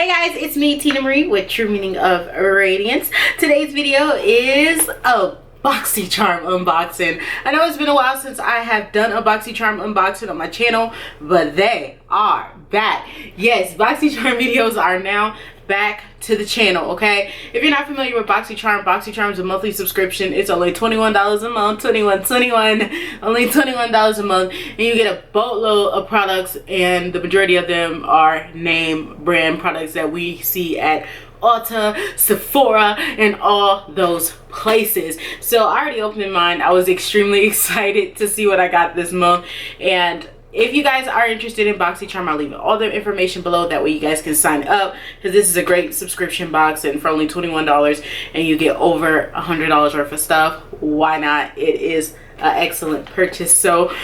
Hey guys, it's me, Tina Marie, with True Meaning of Radiance. Today's video is a BoxyCharm unboxing. I know it's been a while since I have done a BoxyCharm unboxing on my channel, but they are back. Yes, BoxyCharm videos are now back to the channel, okay? If you're not familiar with BoxyCharm, BoxyCharm is a monthly subscription. It's only $21 a month, only $21 a month, and you get a boatload of products, and the majority of them are name brand products that we see at Ulta, Sephora, and all those places. So I already opened mine. I was extremely excited to see what I got this month, and if you guys are interested in BoxyCharm, I'll leave all the information below. That way you guys can sign up, because this is a great subscription box, and for only $21 and you get over $100 worth of stuff. Why not? It is an excellent purchase. So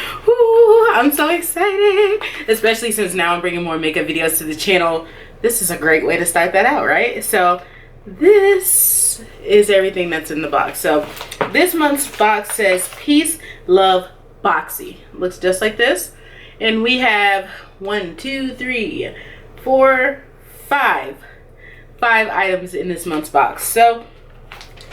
I'm so excited, especially since now I'm bringing more makeup videos to the channel. This is a great way to start that out, right? So this is everything that's in the box. So this month's box says peace, love, Boxy. Looks just like this. And we have 5 items in this month's box. So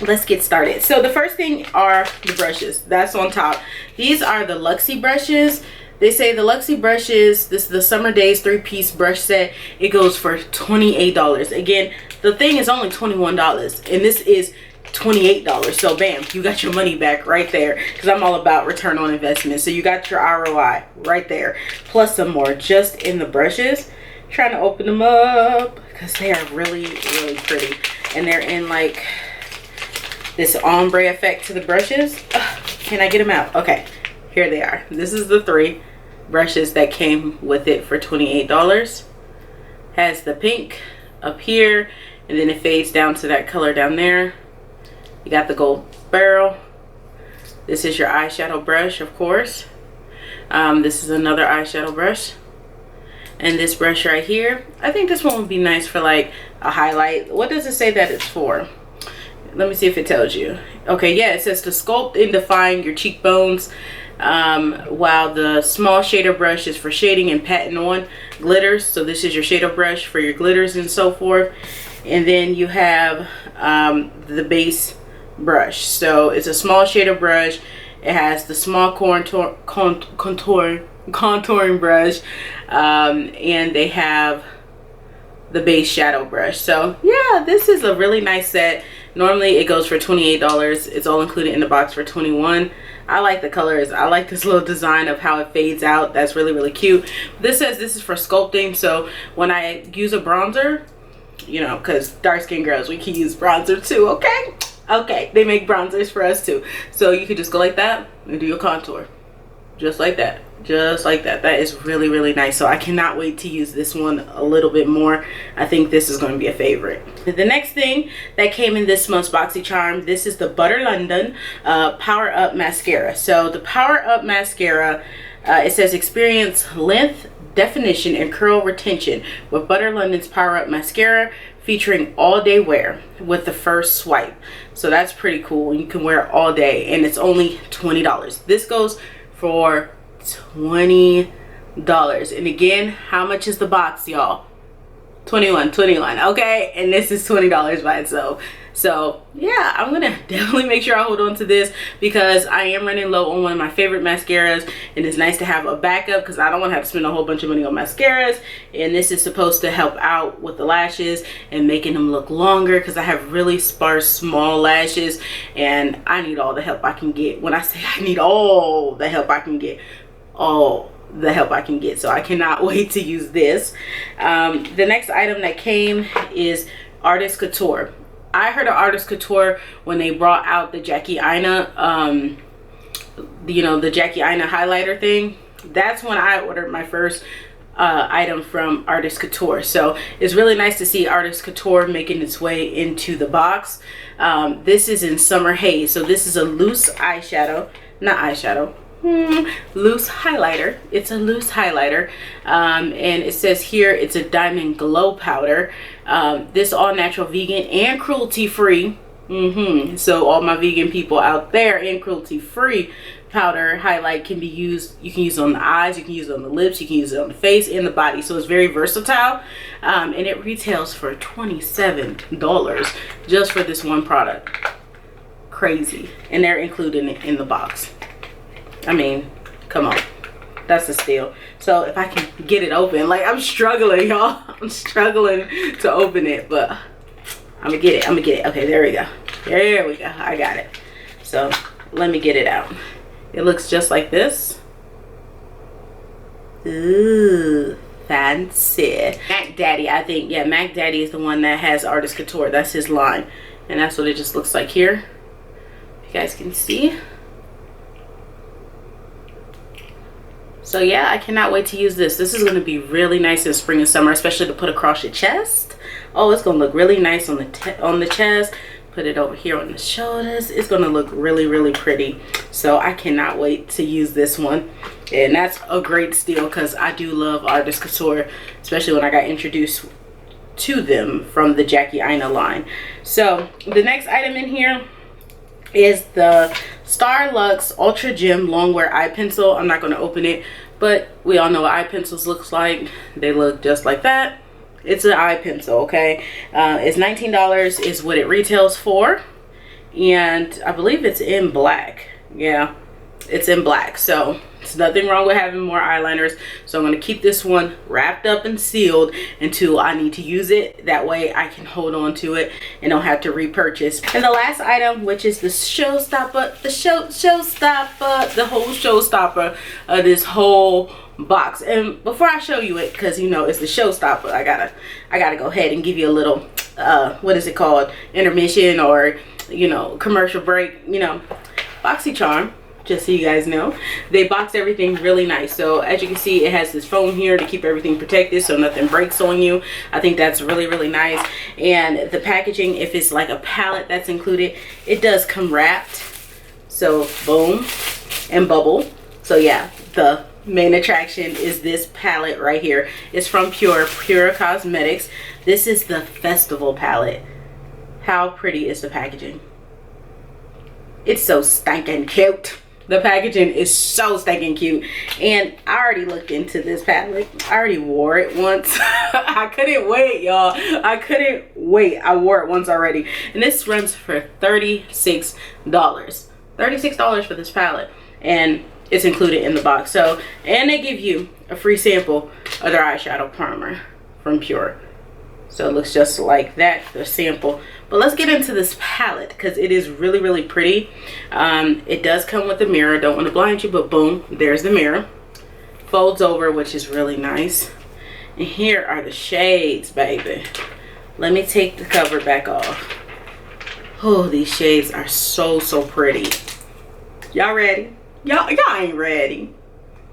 let's get started. So the first thing are the brushes. That's on top. These are the Luxie brushes. They say the Luxie brushes, this is the Summer Days 3-piece brush set. It goes for $28. Again, the thing is only $21, and this is $28. So bam, you got your money back right there, because I'm all about return on investment. So you got your ROI right there, plus some more just in the brushes. Trying to open them up because they are really pretty, and they're in like this ombre effect to the brushes. Can I get them out? Okay, here they are. This is the 3 brushes that came with it for $28. Has the pink up here, and then it fades down to that color down there. You got the gold barrel. This is your eyeshadow brush, of course. This is another eyeshadow brush. And this brush right here, I think this one would be nice for like a highlight. What does it say that it's for? Let me see if it tells you. Okay, yeah, it says to sculpt and define your cheekbones, while the small shader brush is for shading and patting on glitters. So this is your shader brush for your glitters and so forth. And then you have the base brush. So it's a small shader brush. It has the small contouring brush, and they have the base shadow brush. So yeah, this is a really nice set. Normally it goes for $28. It's all included in the box for $21. I like the colors. I like this little design of how it fades out. That's really cute. This says this is for sculpting, so when I use a bronzer, you know, because dark skinned girls, we can use bronzer too, okay? Okay, they make bronzers for us too. So you could just go like that and do your contour. Just like that. Just like that. That is really nice. So I cannot wait to use this one a little bit more. I think this is going to be a favorite. The next thing that came in this month's BoxyCharm, this is the Butter London Power Up Mascara. So the Power Up Mascara, it says experience length, definition, and curl retention with Butter London's Power Up Mascara, featuring all day wear with the first swipe. So that's pretty cool. You can wear it all day, and it's only $20. This goes for $20. And again, how much is the box, y'all? $21, okay? And this is $20 by itself. So yeah, I'm gonna definitely make sure I hold on to this, because I am running low on one of my favorite mascaras, and it's nice to have a backup because I don't want to have to spend a whole bunch of money on mascaras. And this is supposed to help out with the lashes and making them look longer, because I have really sparse small lashes, and I need all the help I can get. When I say I need all the help I can get, all the help I can get. So I cannot wait to use this. The next item that came is Artist Couture. I heard of Artist Couture when they brought out the Jackie Aina, you know, the Jackie Aina highlighter thing. That's when I ordered my first item from Artist Couture. So it's really nice to see Artist Couture making its way into the box. This is in Summer Haze. So this is a loose eyeshadow, not eyeshadow, loose highlighter. It's a loose highlighter, and it says here it's a diamond glow powder. This all natural, vegan, and cruelty free. So all my vegan people out there, and cruelty free powder highlight can be used, you can use it on the eyes, you can use it on the lips, you can use it on the face and the body. So it's very versatile, and it retails for $27 just for this one product. Crazy. And they're including it in the box. I mean, come on, that's a steal. So if I can get it open, like, I'm struggling, y'all. I'm struggling to open it, but I'm gonna get it. Okay, there we go. There we go. I got it. So let me get it out. It looks just like this. Ooh, fancy. Mac Daddy, I think. Yeah, Mac Daddy is the one that has Artist Couture. That's his line. And that's what it just looks like here. You guys can see. So yeah, I cannot wait to use this. This is going to be really nice in spring and summer, especially to put across your chest. Oh, it's going to look really nice on the chest. Put it over here on the shoulders. It's going to look really, really pretty. So I cannot wait to use this one. And that's a great steal because I do love Artist Couture, especially when I got introduced to them from the Jackie Aina line. So the next item in here is the Starlux Ultra Gem Longwear Eye Pencil. I'm not going to open it, but we all know what eye pencils looks like. They look just like that. It's an eye pencil, okay? It's $19 is what it retails for, and I believe it's in black. Yeah, it's in black, so there's nothing wrong with having more eyeliners. So I'm going to keep this one wrapped up and sealed until I need to use it. That way I can hold on to it and don't have to repurchase. And the last item, which is the showstopper, the whole showstopper of this whole box. And before I show you it, because you know it's the showstopper, I gotta go ahead and give you a little what is it called, intermission, or you know, commercial break. You know, BoxyCharm, just so you guys know, they box everything really nice. So as you can see, it has this foam here to keep everything protected so nothing breaks on you. I think that's really, really nice. And the packaging, if it's like a palette that's included, it does come wrapped. So boom, and bubble. So yeah, the main attraction is this palette right here. It's from Pur Cosmetics. This is the festival palette. How pretty is the packaging? It's so stinking cute. The packaging is so stinking cute. And I already looked into this palette. I already wore it once. I couldn't wait, y'all. I couldn't wait. I wore it once already. And this runs for $36. $36 for this palette. And it's included in the box. So, and they give you a free sample of their eyeshadow primer from Pur. So it looks just like that, the sample. But let's get into this palette because it is really, really pretty. It does come with a mirror. Don't want to blind you, but boom, there's the mirror. Folds over, which is really nice. And here are the shades, baby. Let me take the cover back off. Oh, these shades are so, so pretty. Y'all ready? Y'all ain't ready.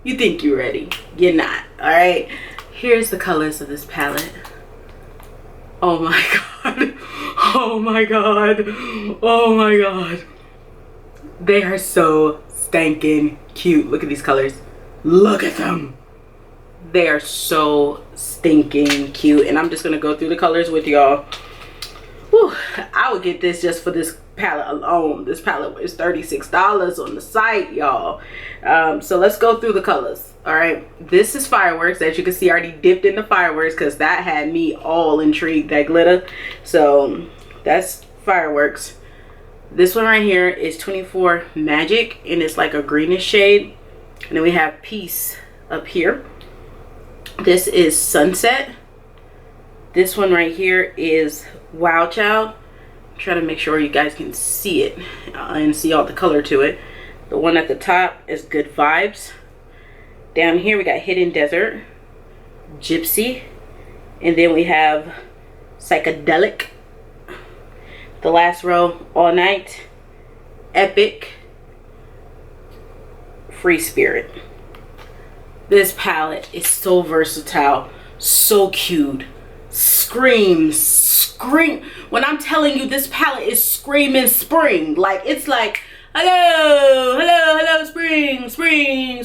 You think you're ready. You're not, all right? Here's the colors of this palette. Oh my god. Oh my god. Oh my god. They are so stinking cute. Look at these colors. Look at them. They are so stinking cute. And I'm just going to go through the colors with y'all. Whew, I would get this just for this palette alone. This palette is $36 on the site, y'all. So let's go through the colors. All right, this is Fireworks. As you can see, I already dipped into Fireworks because that had me all intrigued, that glitter. So that's Fireworks. This one right here is 24 Magic, and it's like a greenish shade. And then we have Peace up here. This is Sunset. This one right here is Wow Child. I'm trying to make sure you guys can see it and see all the color to it. The one at the top is Good Vibes. Down here we got Hidden Desert, Gypsy, and then we have Psychedelic. The last row, All Night, Epic, Free Spirit. This palette is so versatile, so cute. Scream. When I'm telling you, this palette is screaming spring. Like, it's like, hello, spring,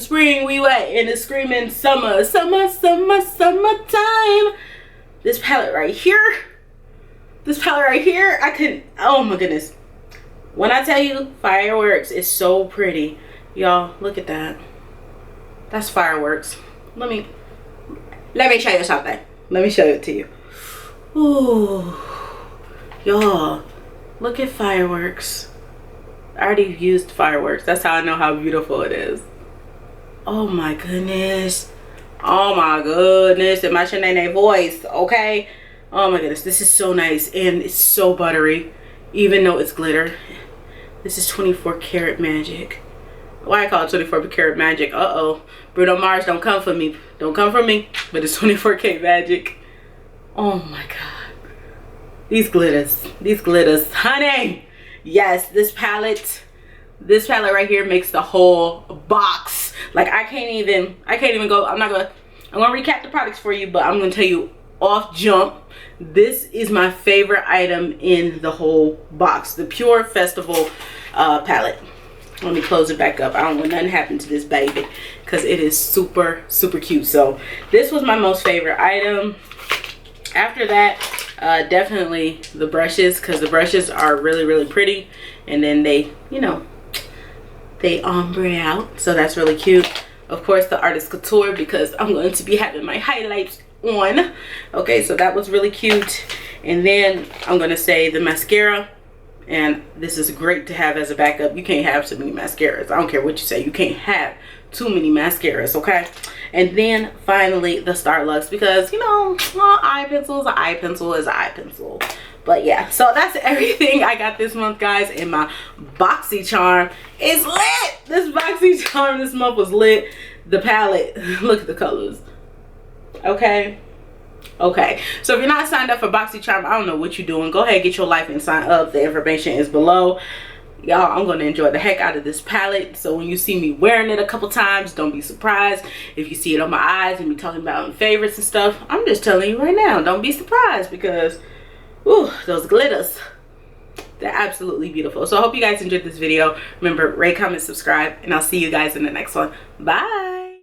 where you at? And it's screaming summer, summertime. This palette right here, I couldn't, oh my goodness. When I tell you Fireworks is so pretty, Y'all, look at that. That's fireworks. Let me show you something. Let me show it to you. Ooh, y'all, look at fireworks. I already used fireworks. That's how I know how beautiful it is. Oh my goodness. Oh my goodness. And my Shanae voice, okay? Oh my goodness, this is so nice, and it's so buttery, even though it's glitter. This is 24 karat magic. Why I call it 24 karat magic? Uh-oh. Bruno Mars, don't come for me. Don't come for me. But it's 24K magic. Oh my God. These glitters. Honey. Yes, this palette right here makes the whole box. Like I can't even go. I'm gonna recap the products for you, but I'm gonna tell you off jump. This is my favorite item in the whole box. The Pure Festival palette. Let me close it back up. I don't want nothing happen to this baby because it is super, super cute. So this was my most favorite item. After that, definitely the brushes, because the brushes are really, really pretty. And then they, you know, they ombre out. So that's really cute. Of course, the Artist Couture, because I'm going to be having my highlights on. Okay, so that was really cute. And then I'm going to say the mascara. And this is great to have as a backup. You can't have too many mascaras. I don't care what you say. You can't have too many mascaras, okay? And then finally the Starlux, because, you know, eye pencil is an eye pencil is an eye pencil. But yeah, so that's everything I got this month, guys. And my BoxyCharm is lit. This BoxyCharm this month was lit. The palette, look at the colors. Okay. Okay, so if you're not signed up for BoxyCharm, I don't know what you're doing. Go ahead, get your life and sign up. The information is below. Y'all, I'm going to enjoy the heck out of this palette. So when you see me wearing it a couple times, don't be surprised if you see it on my eyes and me talking about favorites and stuff. I'm just telling you right now, don't be surprised, because ooh, those glitters, they're absolutely beautiful. So I hope you guys enjoyed this video. Remember, rate, comment, subscribe, and I'll see you guys in the next one. Bye.